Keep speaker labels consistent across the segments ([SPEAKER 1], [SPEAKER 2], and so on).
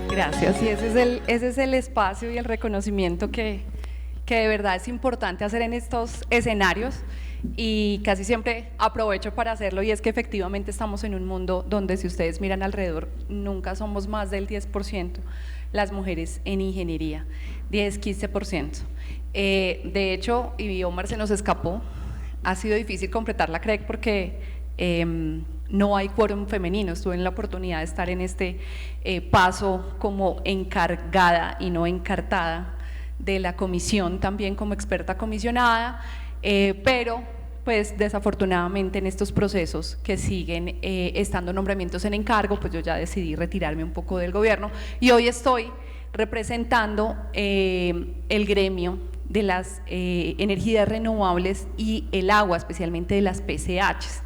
[SPEAKER 1] Gracias, y ese es el espacio y el reconocimiento que de verdad es importante hacer en estos escenarios, y casi siempre aprovecho para hacerlo, y es que efectivamente estamos en un mundo donde, si ustedes miran alrededor, nunca somos más del 10% las mujeres en ingeniería, 10-15%. De hecho, y Omar se nos escapó, ha sido difícil completar la CREC porque no hay quórum femenino. Estuve en la oportunidad de estar en este paso como encargada y no encartada de la comisión, también como experta comisionada, pero pues desafortunadamente en estos procesos que siguen estando nombramientos en encargo, pues yo ya decidí retirarme un poco del gobierno, y hoy estoy representando el gremio de las energías renovables y el agua, especialmente de las PCHs.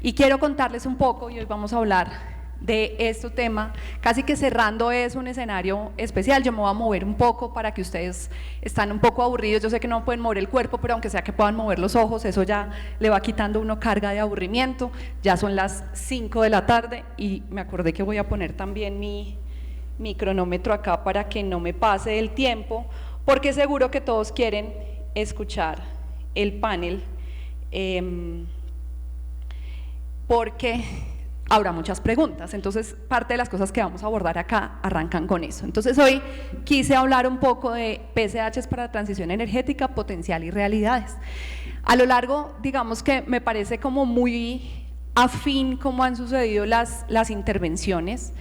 [SPEAKER 1] Y quiero contarles un poco, y hoy vamos a hablar de este tema, casi que cerrando es un escenario especial. Yo me voy a mover un poco para que ustedes están un poco aburridos, yo sé que no pueden mover el cuerpo, pero aunque sea que puedan mover los ojos, eso ya le va quitando a uno carga de aburrimiento. Ya son las 5 de la tarde y me acordé que voy a poner también mi cronómetro acá para que no me pase el tiempo, porque seguro que todos quieren escuchar el panel, porque habrá muchas preguntas. Entonces, parte de las cosas que vamos a abordar acá arrancan con eso. Entonces, hoy quise hablar un poco de PCHs para la transición energética, potencial y realidades. A lo largo, digamos que me parece como muy afín cómo han sucedido las intervenciones.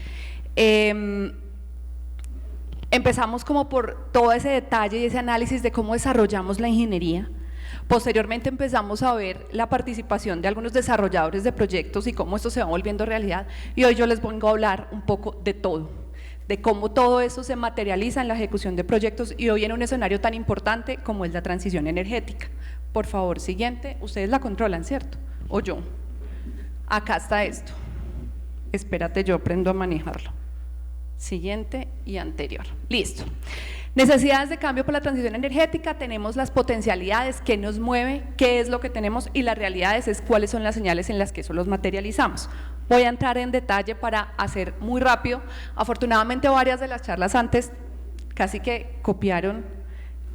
[SPEAKER 1] Empezamos como por todo ese detalle y ese análisis de cómo desarrollamos la ingeniería. Posteriormente empezamos a ver la participación de algunos desarrolladores de proyectos y cómo esto se va volviendo realidad, y hoy yo les vengo a hablar un poco de todo, de cómo todo eso se materializa en la ejecución de proyectos, y hoy en un escenario tan importante como es la transición energética. Por favor, siguiente. Ustedes la controlan, ¿cierto? ¿O yo? Acá está esto. Espérate, yo aprendo a manejarlo. Siguiente y anterior. Listo. Necesidades de cambio por la transición energética. Tenemos las potencialidades, qué nos mueve, qué es lo que tenemos, y las realidades es cuáles son las señales en las que eso los materializamos. Voy a entrar en detalle para hacer muy rápido. Afortunadamente varias de las charlas antes casi que copiaron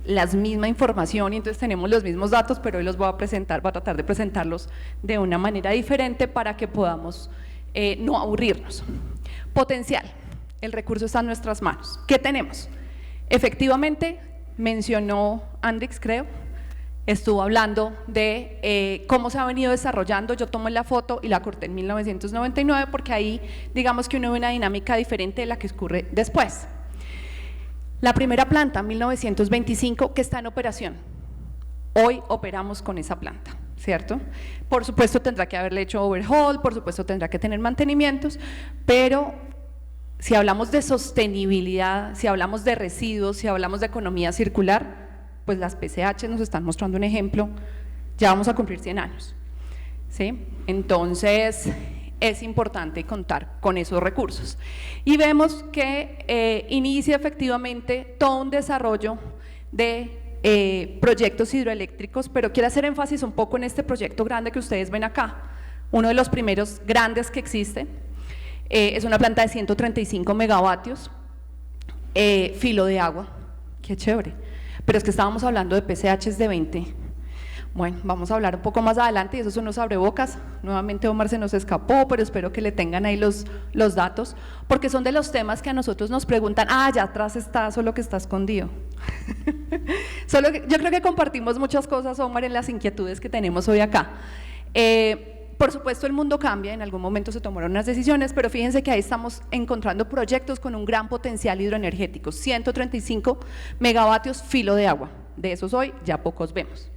[SPEAKER 1] la misma información y entonces tenemos los mismos datos, pero hoy los voy a presentar, voy a tratar de presentarlos de una manera diferente para que podamos no aburrirnos. Potencial. El recurso está en nuestras manos. ¿Qué tenemos? Efectivamente, mencionó Andrix, creo, estuvo hablando de cómo se ha venido desarrollando. Yo tomé la foto y la corté en 1999 porque ahí digamos que uno ve una dinámica diferente de la que ocurre después. La primera planta, 1925, que está en operación. Hoy operamos con esa planta, ¿cierto? Por supuesto tendrá que haberle hecho overhaul, por supuesto tendrá que tener mantenimientos, pero si hablamos de sostenibilidad, si hablamos de residuos, si hablamos de economía circular, pues las PCH nos están mostrando un ejemplo. Ya vamos a cumplir 100 años, ¿sí? Entonces es importante contar con esos recursos. Y vemos que inicia efectivamente todo un desarrollo de proyectos hidroeléctricos, pero quiero hacer énfasis un poco en este proyecto grande que ustedes ven acá, uno de los primeros grandes que existe. Es una planta de 135 megavatios, filo de agua, qué chévere, pero es que estábamos hablando de PCHs de 20. Bueno, vamos a hablar un poco más adelante, y esos son los abrebocas. Nuevamente Omar se nos escapó, pero espero que le tengan ahí los datos, porque son de los temas que a nosotros nos preguntan. Allá atrás está, solo que está escondido. Yo creo que compartimos muchas cosas, Omar, en las inquietudes que tenemos hoy acá. Por supuesto el mundo cambia, en algún momento se tomaron unas decisiones, pero fíjense que ahí estamos encontrando proyectos con un gran potencial hidroenergético, 135 megavatios filo de agua, de esos hoy ya pocos vemos.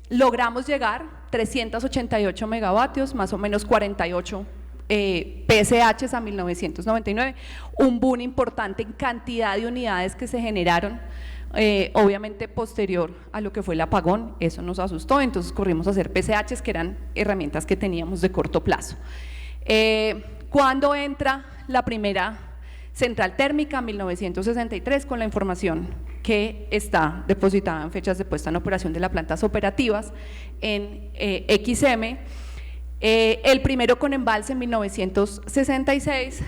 [SPEAKER 1] Logramos llegar 388 megavatios, más o menos 48 PCHs a 1999, un boom importante en cantidad de unidades que se generaron. Obviamente posterior a lo que fue el apagón, eso nos asustó, entonces corrimos a hacer PCHs, que eran herramientas que teníamos de corto plazo. Cuando entra la primera central térmica, 1963, con la información que está depositada en fechas de puesta en operación de las plantas operativas en XM, el primero con embalse en 1966,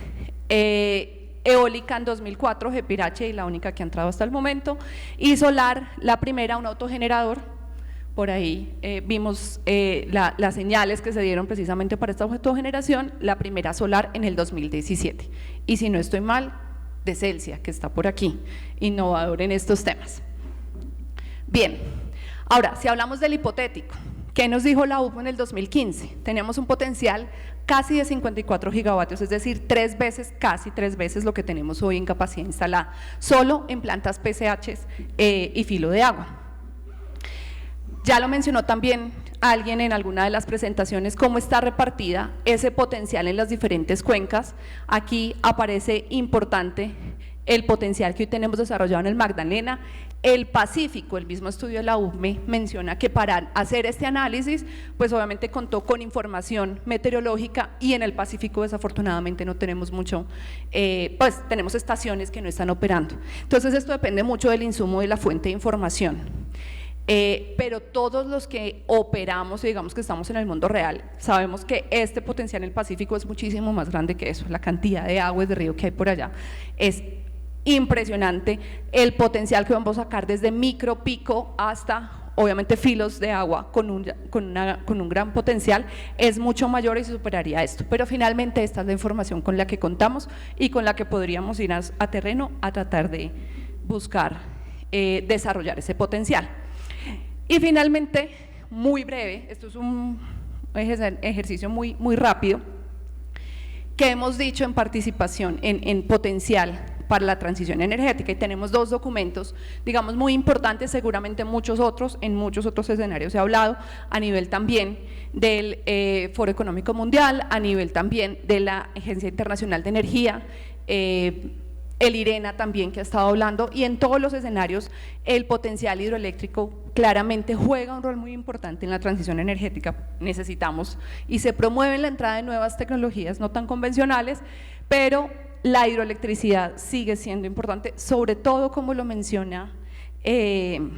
[SPEAKER 1] eólica en 2004, Gepirache, y la única que ha entrado hasta el momento, y solar, la primera, un autogenerador. Por ahí vimos las señales que se dieron precisamente para esta autogeneración, la primera solar en el 2017, y si no estoy mal, de Celsia, que está por aquí, innovador en estos temas. Bien, ahora, si hablamos del hipotético, ¿qué nos dijo la UPO en el 2015? Teníamos un potencial casi de 54 gigavatios, es decir, casi 3 veces lo que tenemos hoy en capacidad instalada, solo en plantas PCHs y filo de agua. Ya lo mencionó también alguien en alguna de las presentaciones, cómo está repartida ese potencial en las diferentes cuencas. Aquí aparece importante el potencial que hoy tenemos desarrollado en el Magdalena. El Pacífico, el mismo estudio de la UPME menciona que para hacer este análisis, pues obviamente contó con información meteorológica, y en el Pacífico desafortunadamente no tenemos mucho, pues tenemos estaciones que no están operando. Entonces esto depende mucho del insumo de la fuente de información. Pero todos los que operamos y digamos que estamos en el mundo real, sabemos que este potencial en el Pacífico es muchísimo más grande que eso. La cantidad de aguas de río que hay por allá es impresionante. El potencial que vamos a sacar desde micro pico hasta obviamente filos de agua con un gran potencial es mucho mayor y se superaría esto, pero finalmente esta es la información con la que contamos y con la que podríamos ir a terreno a tratar de buscar desarrollar ese potencial. Y finalmente, muy breve, esto es un ejercicio muy rápido, que hemos dicho en participación, en potencial para la transición energética, y tenemos 2 documentos, digamos, muy importantes, seguramente en muchos otros escenarios he hablado, a nivel también del Foro Económico Mundial, a nivel también de la Agencia Internacional de Energía, el IRENA también que ha estado hablando, y en todos los escenarios el potencial hidroeléctrico claramente juega un rol muy importante en la transición energética. Necesitamos y se promueve la entrada de nuevas tecnologías no tan convencionales, pero la hidroelectricidad sigue siendo importante, sobre todo como lo menciona el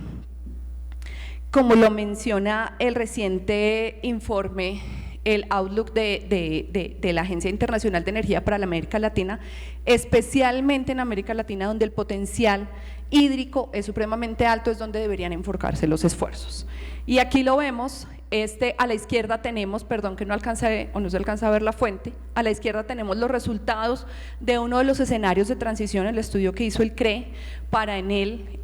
[SPEAKER 1] reciente informe, el Outlook de la Agencia Internacional de Energía para la América Latina, especialmente en América Latina, donde el potencial hídrico es supremamente alto, es donde deberían enfocarse los esfuerzos. Y aquí lo vemos, a la izquierda tenemos, perdón que no alcancé o no se alcanza a ver la fuente, a la izquierda tenemos los resultados de uno de los escenarios de transición, el estudio que hizo el CRE para en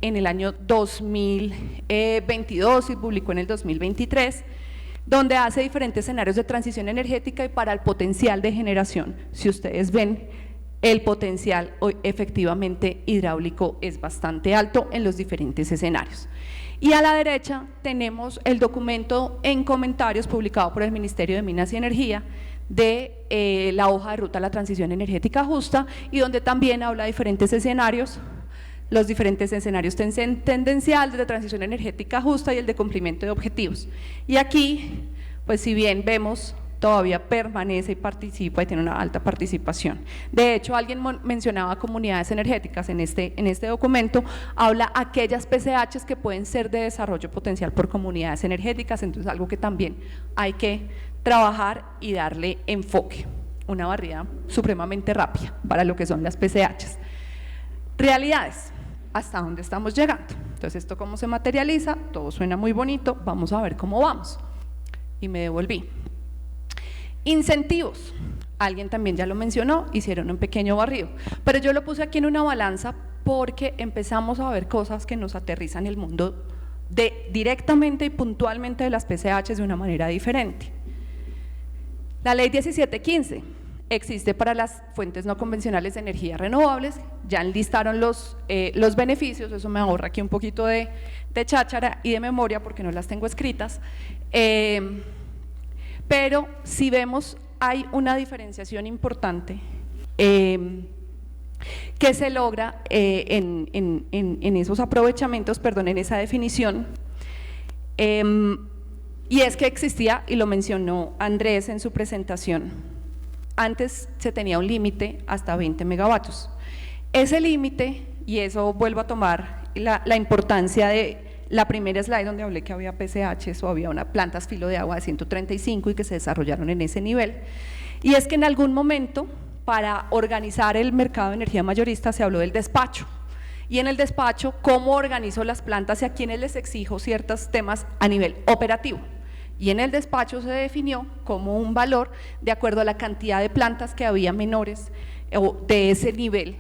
[SPEAKER 1] el año 2022 y publicó en el 2023, donde hace diferentes escenarios de transición energética y para el potencial de generación. Si ustedes ven, el potencial hoy efectivamente hidráulico es bastante alto en los diferentes escenarios. Y a la derecha tenemos el documento en comentarios publicado por el Ministerio de Minas y Energía de la hoja de ruta a la transición energética justa, y donde también habla de diferentes escenarios, los diferentes escenarios tendenciales de transición energética justa y el de cumplimiento de objetivos. Y aquí, pues si bien vemos, todavía permanece y participa y tiene una alta participación. De hecho, alguien mencionaba comunidades energéticas en este documento, habla aquellas PCHs que pueden ser de desarrollo potencial por comunidades energéticas, entonces algo que también hay que trabajar y darle enfoque, una barrida supremamente rápida para lo que son las PCHs. Realidades, ¿hasta dónde estamos llegando? Entonces, ¿esto cómo se materializa? Todo suena muy bonito, vamos a ver cómo vamos. Y me devolví. Incentivos, alguien también ya lo mencionó, hicieron un pequeño barrido, pero yo lo puse aquí en una balanza porque empezamos a ver cosas que nos aterrizan el mundo directamente y puntualmente de las PCHs de una manera diferente. La ley 1715 existe para las fuentes no convencionales de energía renovables, ya enlistaron los beneficios, eso me ahorra aquí un poquito de cháchara y de memoria porque no las tengo escritas, pero si vemos hay una diferenciación importante que se logra en esos aprovechamientos, perdón, en esa definición, y es que existía, y lo mencionó Andrés en su presentación, antes se tenía un límite hasta 20 megavatios. Ese límite, y eso vuelvo a tomar la importancia de la primera slide donde hablé que había PCHs o había unas plantas filo de agua de 135 y que se desarrollaron en ese nivel. Y es que en algún momento, para organizar el mercado de energía mayorista, se habló del despacho. Y en el despacho, cómo organizo las plantas y a quiénes les exijo ciertos temas a nivel operativo. Y en el despacho se definió como un valor de acuerdo a la cantidad de plantas que había menores o de ese nivel.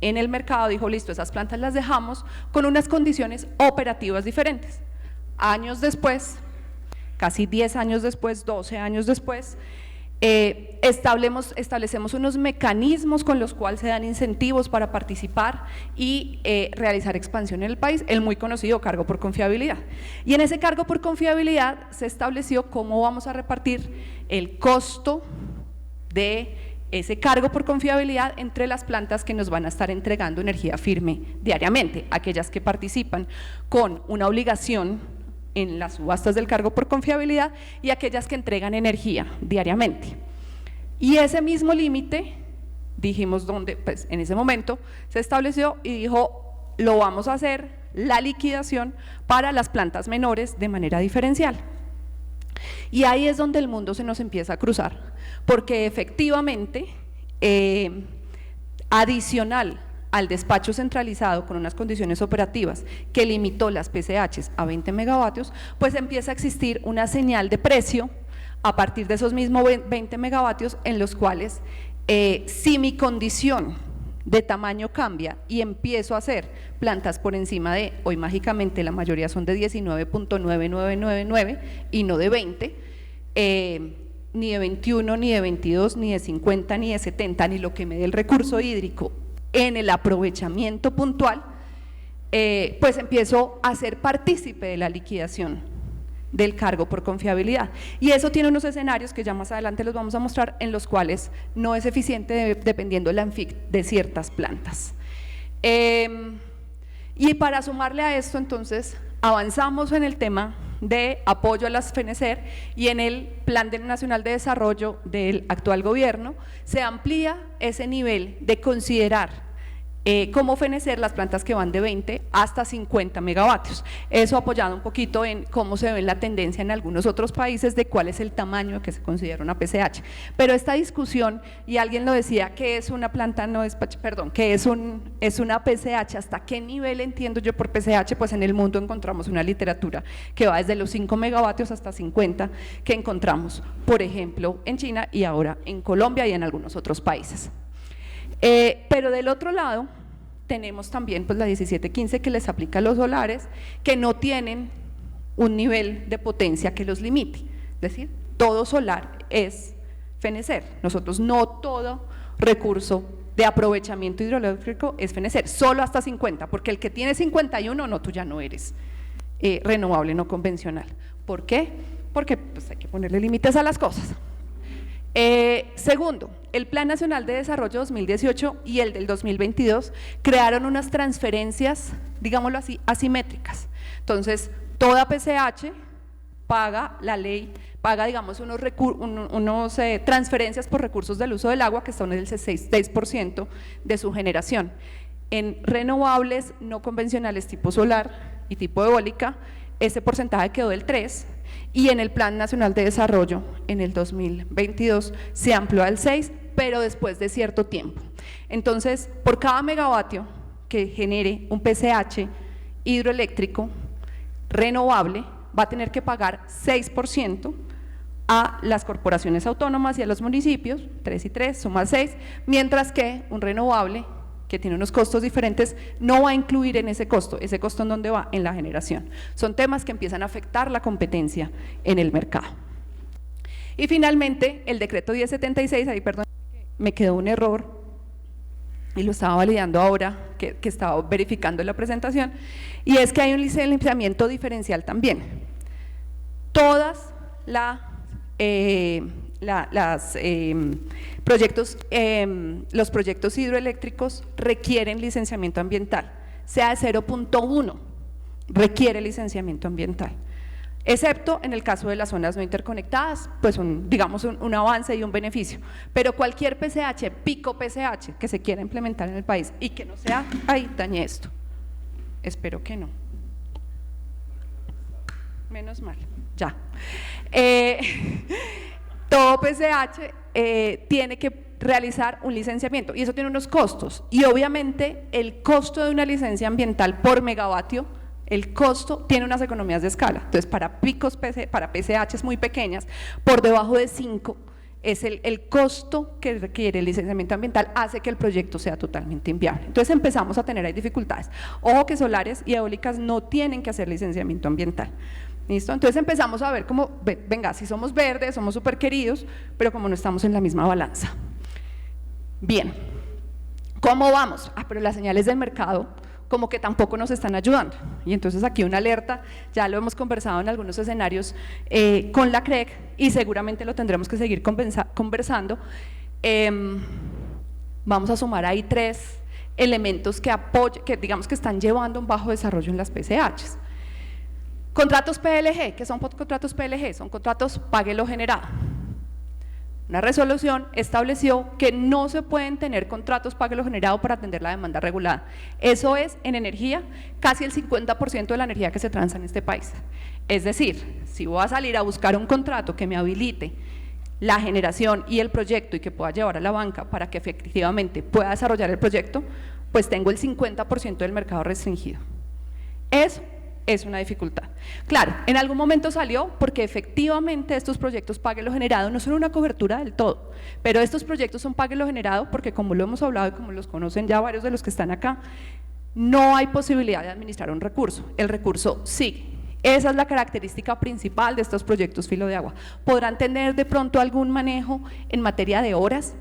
[SPEAKER 1] En el mercado dijo, listo, esas plantas las dejamos con unas condiciones operativas diferentes. Años después, casi 10 años después, 12 años después, establecemos unos mecanismos con los cuales se dan incentivos para participar y realizar expansión en el país, el muy conocido cargo por confiabilidad. Y en ese cargo por confiabilidad se estableció cómo vamos a repartir el costo de ese cargo por confiabilidad entre las plantas que nos van a estar entregando energía firme diariamente, aquellas que participan con una obligación en las subastas del cargo por confiabilidad y aquellas que entregan energía diariamente. Y ese mismo límite, dijimos donde, pues en ese momento se estableció y dijo, lo vamos a hacer, la liquidación para las plantas menores de manera diferencial. Y ahí es donde el mundo se nos empieza a cruzar, porque efectivamente, adicional al despacho centralizado con unas condiciones operativas que limitó las PCHs a 20 megavatios, pues empieza a existir una señal de precio a partir de esos mismos 20 megavatios en los cuales si mi condición de tamaño cambia y empiezo a hacer plantas por encima de, hoy mágicamente la mayoría son de 19.9999 y no de 20, ni de 21, ni de 22, ni de 50, ni de 70, ni lo que me dé el recurso hídrico en el aprovechamiento puntual, pues empiezo a ser partícipe de la liquidación del cargo por confiabilidad. Y eso tiene unos escenarios que ya más adelante los vamos a mostrar, en los cuales no es eficiente dependiendo del ANFIC de ciertas plantas. Y para sumarle a esto, entonces, avanzamos en el tema de apoyo a las FENECER y en el Plan Nacional de Desarrollo del actual gobierno se amplía ese nivel de considerar cómo fenecer las plantas que van de 20 hasta 50 megavatios. Eso apoyado un poquito en cómo se ve la tendencia en algunos otros países de cuál es el tamaño que se considera una PCH. Pero esta discusión, y alguien lo decía, ¿qué es una planta no despacho? Perdón, ¿qué es una PCH? ¿Hasta qué nivel entiendo yo por PCH? Pues en el mundo encontramos una literatura que va desde los 5 megavatios hasta 50, que encontramos, por ejemplo, en China y ahora en Colombia y en algunos otros países. Pero del otro lado tenemos también pues la 1715 que les aplica a los solares, que no tienen un nivel de potencia que los limite, es decir, todo solar es fenecer. Nosotros no todo recurso de aprovechamiento hidroeléctrico es fenecer, solo hasta 50, porque el que tiene 51, no, tú ya no eres renovable, no convencional. ¿Por qué? Porque pues, hay que ponerle límites a las cosas. Segundo, el Plan Nacional de Desarrollo 2018 y el del 2022 crearon unas transferencias, digámoslo así, asimétricas. Entonces, toda PCH paga la ley, paga, digamos, unos transferencias por recursos del uso del agua que están en el 6% de su generación. En renovables no convencionales tipo solar y tipo eólica, ese porcentaje quedó del 3%. Y en el Plan Nacional de Desarrollo, en el 2022, se amplió al 6%, pero después de cierto tiempo. Entonces, por cada megavatio que genere un PCH hidroeléctrico renovable, va a tener que pagar 6% a las corporaciones autónomas y a los municipios, 3 y 3, suma 6, mientras que un renovable que tiene unos costos diferentes, no va a incluir en ese costo en dónde va, en la generación. Son temas que empiezan a afectar la competencia en el mercado. Y finalmente, el decreto 1076, ahí perdón, me quedó un error, y lo estaba validando ahora, que estaba verificando en la presentación, y es que hay un licenciamiento diferencial también. Todas los proyectos hidroeléctricos requieren licenciamiento ambiental, sea de 0.1, requiere licenciamiento ambiental, excepto en el caso de las zonas no interconectadas, pues digamos un avance y un beneficio, pero cualquier PCH, pico PCH que se quiera implementar en el país y que no sea, ahí dañé esto, Espero que no. Menos mal, ya. Todo PCH tiene que realizar un licenciamiento y eso tiene unos costos y obviamente el costo de una licencia ambiental por megavatio, el costo tiene unas economías de escala. Entonces para picos, para PCHs muy pequeñas, por debajo de 5 es el costo que requiere el licenciamiento ambiental, hace que el proyecto sea totalmente inviable. Entonces empezamos a tener ahí dificultades. Ojo que solares y eólicas no tienen que hacer licenciamiento ambiental. ¿Listo? Entonces empezamos a ver como, venga, si somos verdes, somos súper queridos, pero como no estamos en la misma balanza. Bien, ¿cómo vamos? Pero las señales del mercado como que tampoco nos están ayudando. Y entonces aquí una alerta, ya lo hemos conversado en algunos escenarios con la CREC y seguramente lo tendremos que seguir conversando. Vamos a sumar ahí 3 elementos que digamos que están llevando un bajo desarrollo en las PCHs. Contratos PLG, ¿qué son contratos PLG? Son contratos pague lo generado. Una resolución estableció que no se pueden tener contratos pague lo generado para atender la demanda regulada. Eso es, en energía, casi el 50% de la energía que se transa en este país. Es decir, si voy a salir a buscar un contrato que me habilite la generación y el proyecto y que pueda llevar a la banca para que efectivamente pueda desarrollar el proyecto, pues tengo el 50% del mercado restringido. Eso es una dificultad. Claro, en algún momento salió porque efectivamente estos proyectos pague lo generado no son una cobertura del todo, pero estos proyectos son pague lo generado porque como lo hemos hablado y como los conocen ya varios de los que están acá, no hay posibilidad de administrar un recurso, el recurso sigue. Esa es la característica principal de estos proyectos filo de agua. Podrán tener de pronto algún manejo en materia de horas,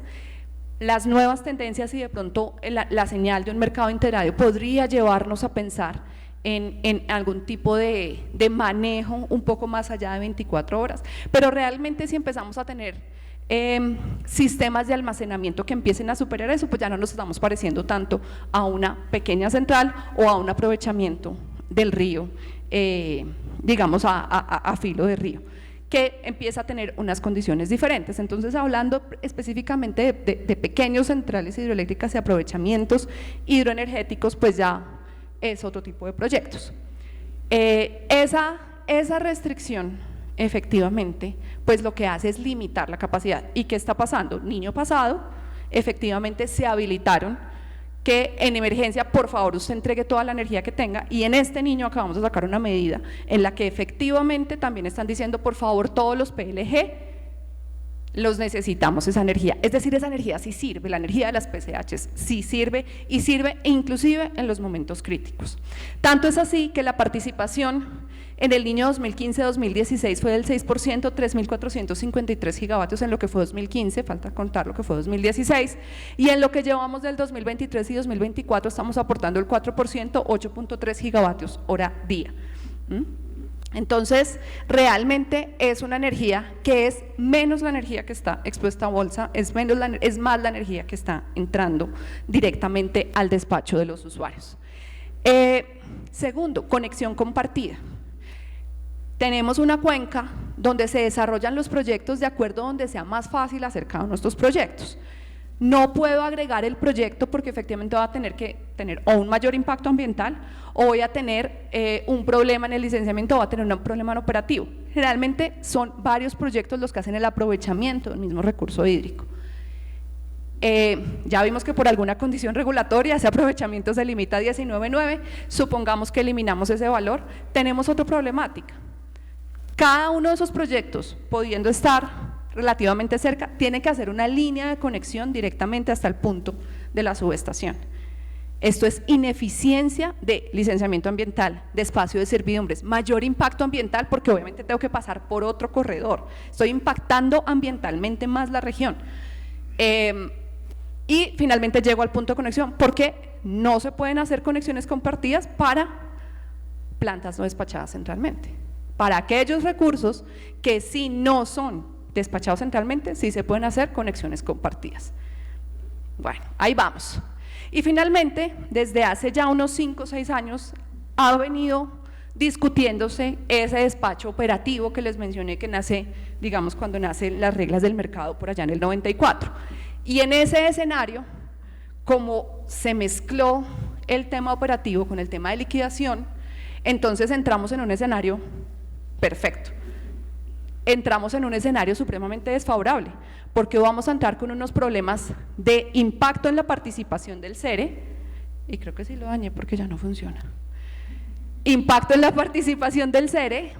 [SPEAKER 1] las nuevas tendencias y de pronto la señal de un mercado integrado podría llevarnos a pensar en algún tipo de manejo un poco más allá de 24 horas, pero realmente si empezamos a tener sistemas de almacenamiento que empiecen a superar eso, pues ya no nos estamos pareciendo tanto a una pequeña central o a un aprovechamiento del río, digamos a filo de río, que empieza a tener unas condiciones diferentes. Entonces, hablando específicamente de pequeños centrales hidroeléctricas y aprovechamientos hidroenergéticos, pues ya es otro tipo de proyectos. Esa restricción, efectivamente, pues lo que hace es limitar la capacidad. ¿Y qué está pasando? Niño pasado, efectivamente se habilitaron que en emergencia, por favor, usted entregue toda la energía que tenga, y en este niño acabamos de sacar una medida en la que efectivamente también están diciendo, por favor, todos los PLG, los necesitamos esa energía, es decir, esa energía sí sirve, la energía de las PCHs sí sirve y sirve inclusive en los momentos críticos. Tanto es así que la participación en el niño 2015-2016 fue del 6%, 3.453 gigavatios en lo que fue 2015, falta contar lo que fue 2016, y en lo que llevamos del 2023 y 2024 estamos aportando el 4%, 8.3 gigavatios hora día. Entonces, realmente es una energía que es menos la energía que está expuesta a bolsa, es más la energía que está entrando directamente al despacho de los usuarios. Segundo, conexión compartida. Tenemos una cuenca donde se desarrollan los proyectos de acuerdo a donde sea más fácil hacer cada uno de estos proyectos. No puedo agregar el proyecto porque efectivamente va a tener que tener o un mayor impacto ambiental o voy a tener un problema en el licenciamiento o va a tener un problema en operativo. Generalmente son varios proyectos los que hacen el aprovechamiento del mismo recurso hídrico. Ya vimos que por alguna condición regulatoria ese aprovechamiento se limita a 19.9, supongamos que eliminamos ese valor, tenemos otra problemática. Cada uno de esos proyectos, pudiendo estar relativamente cerca, tiene que hacer una línea de conexión directamente hasta el punto de la subestación. Esto es ineficiencia de licenciamiento ambiental, de espacio de servidumbres, mayor impacto ambiental porque obviamente tengo que pasar por otro corredor, estoy impactando ambientalmente más la región. Y finalmente llego al punto de conexión porque no se pueden hacer conexiones compartidas para plantas no despachadas centralmente. Para aquellos recursos que sí no son despachados centralmente, sí se pueden hacer conexiones compartidas. Bueno, ahí vamos. Y finalmente, desde hace ya unos 5 o 6 años, ha venido discutiéndose ese despacho operativo que les mencioné que nace, digamos, cuando nacen las reglas del mercado por allá en el 94. Y en ese escenario, como se mezcló el tema operativo con el tema de liquidación, entonces entramos en un escenario perfecto. Entramos en un escenario supremamente desfavorable, porque vamos a entrar con unos problemas de impacto en la participación del CERE, y creo que sí lo dañé porque ya no funciona. Impacto en la participación del CERE,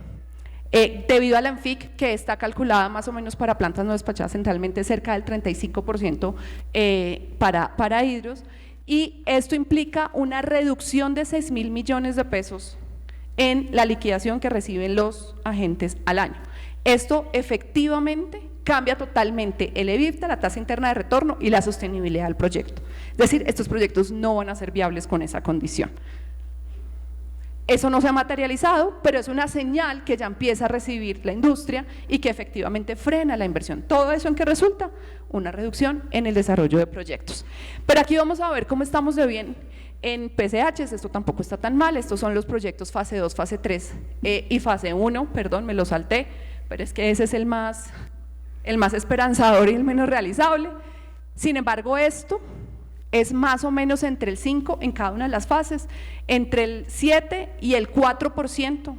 [SPEAKER 1] debido a la ENFIC, que está calculada más o menos para plantas no despachadas centralmente cerca del 35% para hidros, y esto implica una reducción de 6.000 millones de pesos en la liquidación que reciben los agentes al año. Esto efectivamente cambia totalmente el EBITDA, la tasa interna de retorno y la sostenibilidad del proyecto. Es decir, estos proyectos no van a ser viables con esa condición. Eso no se ha materializado, pero es una señal que ya empieza a recibir la industria y que efectivamente frena la inversión. ¿Todo eso en qué resulta? Una reducción en el desarrollo de proyectos. Pero aquí vamos a ver cómo estamos de bien en PCHs. Esto tampoco está tan mal. Estos son los proyectos fase 2, fase 3 y fase 1, perdón, me lo salté, pero es que ese es el más esperanzador y el menos realizable. Sin embargo, esto es más o menos entre el 5 en cada una de las fases, entre el 7 y el 4%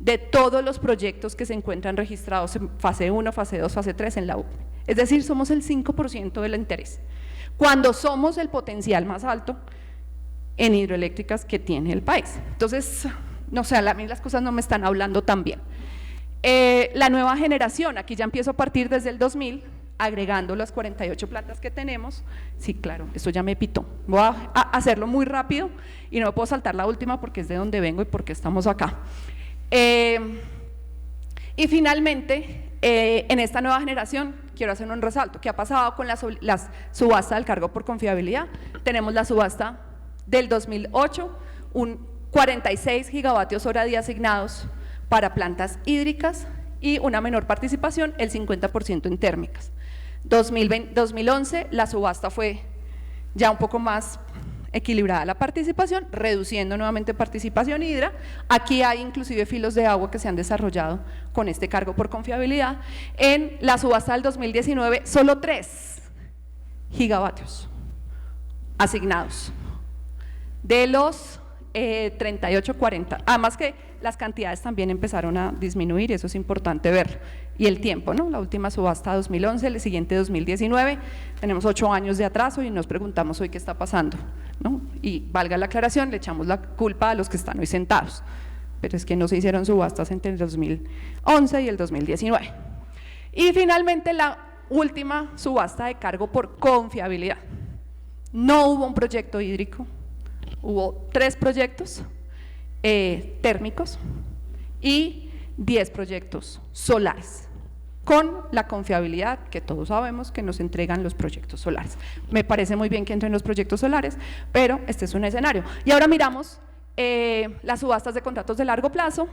[SPEAKER 1] de todos los proyectos que se encuentran registrados en fase 1, fase 2, fase 3 en la UPE. Es decir, somos el 5% del interés, cuando somos el potencial más alto en hidroeléctricas que tiene el país. Entonces, no sé, a mí las cosas no me están hablando tan bien. La nueva generación, aquí ya empiezo a partir desde el 2000, agregando las 48 plantas que tenemos. Sí, claro, esto ya me pitó. Voy a hacerlo muy rápido y no me puedo saltar la última porque es de donde vengo y porque estamos acá. Y finalmente, en esta nueva generación, quiero hacer un resalto. ¿Qué ha pasado con las subastas del cargo por confiabilidad? Tenemos la subasta del 2008, 46 gigavatios hora día asignados para plantas hídricas y una menor participación, el 50% en térmicas. 2011 la subasta fue ya un poco más equilibrada la participación, reduciendo nuevamente participación hidra. Aquí hay inclusive filos de agua que se han desarrollado con este cargo por confiabilidad. En la subasta del 2019, solo 3 gigavatios asignados de los 38, 40, además que las cantidades también empezaron a disminuir y eso es importante verlo. Y el tiempo, ¿no? La última subasta 2011, el siguiente 2019, tenemos 8 años de atraso y nos preguntamos hoy qué está pasando, ¿no? Y valga la aclaración, le echamos la culpa a los que están hoy sentados, pero es que no se hicieron subastas entre el 2011 y el 2019. Y finalmente la última subasta de cargo por confiabilidad. No hubo un proyecto hídrico, hubo 3 proyectos térmicos y 10 proyectos solares, con la confiabilidad que todos sabemos que nos entregan los proyectos solares. Me parece muy bien que entren los proyectos solares, pero este es un escenario. Y ahora miramos las subastas de contratos de largo plazo,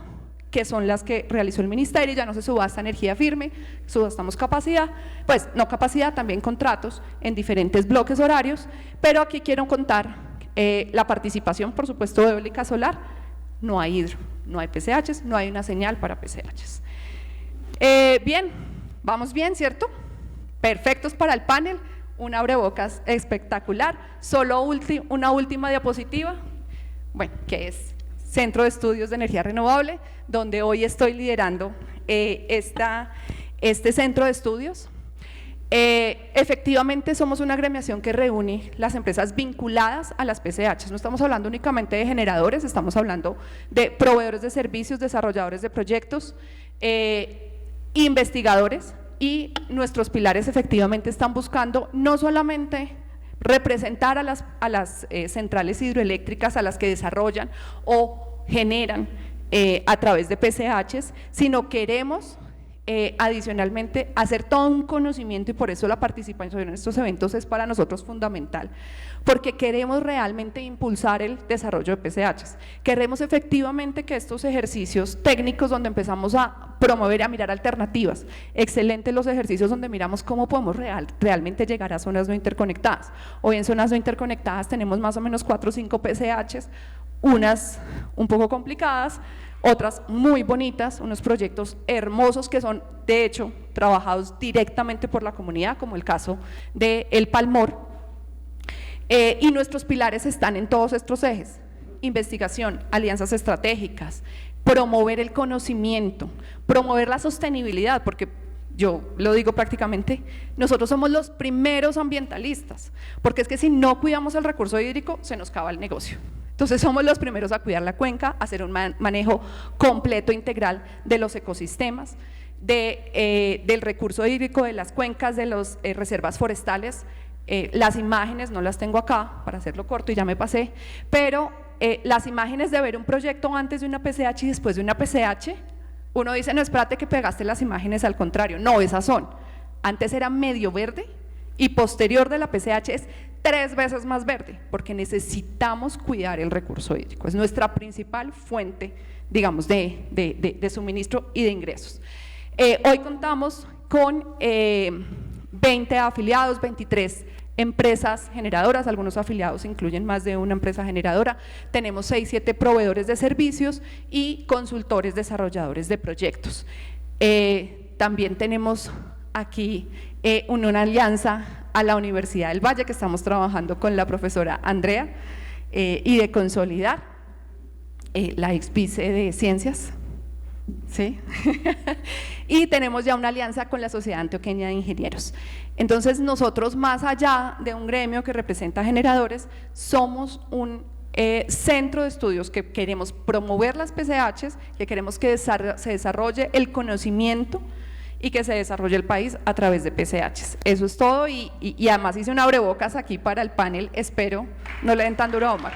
[SPEAKER 1] que son las que realizó el ministerio. Ya no se subasta energía firme, subastamos capacidad, pues no capacidad, también contratos en diferentes bloques horarios, pero aquí quiero contar la participación, por supuesto, de eólica solar. No hay hidro, no hay PCHs, no hay una señal para PCHs. Bien, vamos bien, ¿cierto? Perfectos para el panel, un abrebocas espectacular. Solo una última diapositiva, bueno, que es Centro de Estudios de Energía Renovable, donde hoy estoy liderando este centro de estudios. Efectivamente somos una agremiación que reúne las empresas vinculadas a las PCHs. No estamos hablando únicamente de generadores, estamos hablando de proveedores de servicios, desarrolladores de proyectos, investigadores, y nuestros pilares efectivamente están buscando no solamente representar a las centrales hidroeléctricas, a las que desarrollan o generan a través de PCHs, sino queremos adicionalmente hacer todo un conocimiento, y por eso la participación en estos eventos es para nosotros fundamental, porque queremos realmente impulsar el desarrollo de PCHs. Queremos efectivamente que estos ejercicios técnicos donde empezamos a promover y a mirar alternativas, excelentes los ejercicios donde miramos cómo podemos realmente llegar a zonas no interconectadas. Hoy en zonas no interconectadas tenemos más o menos 4 o 5 PCHs, unas un poco complicadas, otras muy bonitas, unos proyectos hermosos que son de hecho trabajados directamente por la comunidad, como el caso de El Palmor, Y nuestros pilares están en todos estos ejes: investigación, alianzas estratégicas, promover el conocimiento, promover la sostenibilidad, porque yo lo digo prácticamente, nosotros somos los primeros ambientalistas, porque es que si no cuidamos el recurso hídrico, se nos acaba el negocio. Entonces somos los primeros a cuidar la cuenca, a hacer un manejo completo, integral de los ecosistemas, del recurso hídrico, de las cuencas, de las reservas forestales. Las imágenes, no las tengo acá para hacerlo corto y ya me pasé, pero las imágenes de ver un proyecto antes de una PCH y después de una PCH, uno dice, no, espérate que pegaste las imágenes, al contrario, no, esas son, antes era medio verde y posterior de la PCH es 3 veces más verde, porque necesitamos cuidar el recurso hídrico, es nuestra principal fuente, digamos, de suministro y de ingresos. Hoy contamos con 20 afiliados, 23 empresas generadoras, algunos afiliados incluyen más de una empresa generadora, tenemos 6, 7 proveedores de servicios y consultores desarrolladores de proyectos. También tenemos aquí una alianza a la Universidad del Valle, que estamos trabajando con la profesora Andrea, y de consolidar la ex vice de Ciencias. ¿Sí? Y tenemos ya una alianza con la Sociedad Antioqueña de Ingenieros. Entonces nosotros, más allá de un gremio que representa generadores, somos un centro de estudios que queremos promover las PCHs, que queremos que se desarrolle el conocimiento y que se desarrolle el país a través de PCHs. Eso es todo y además hice un abrebocas aquí para el panel, espero no le den tan duro a Omar.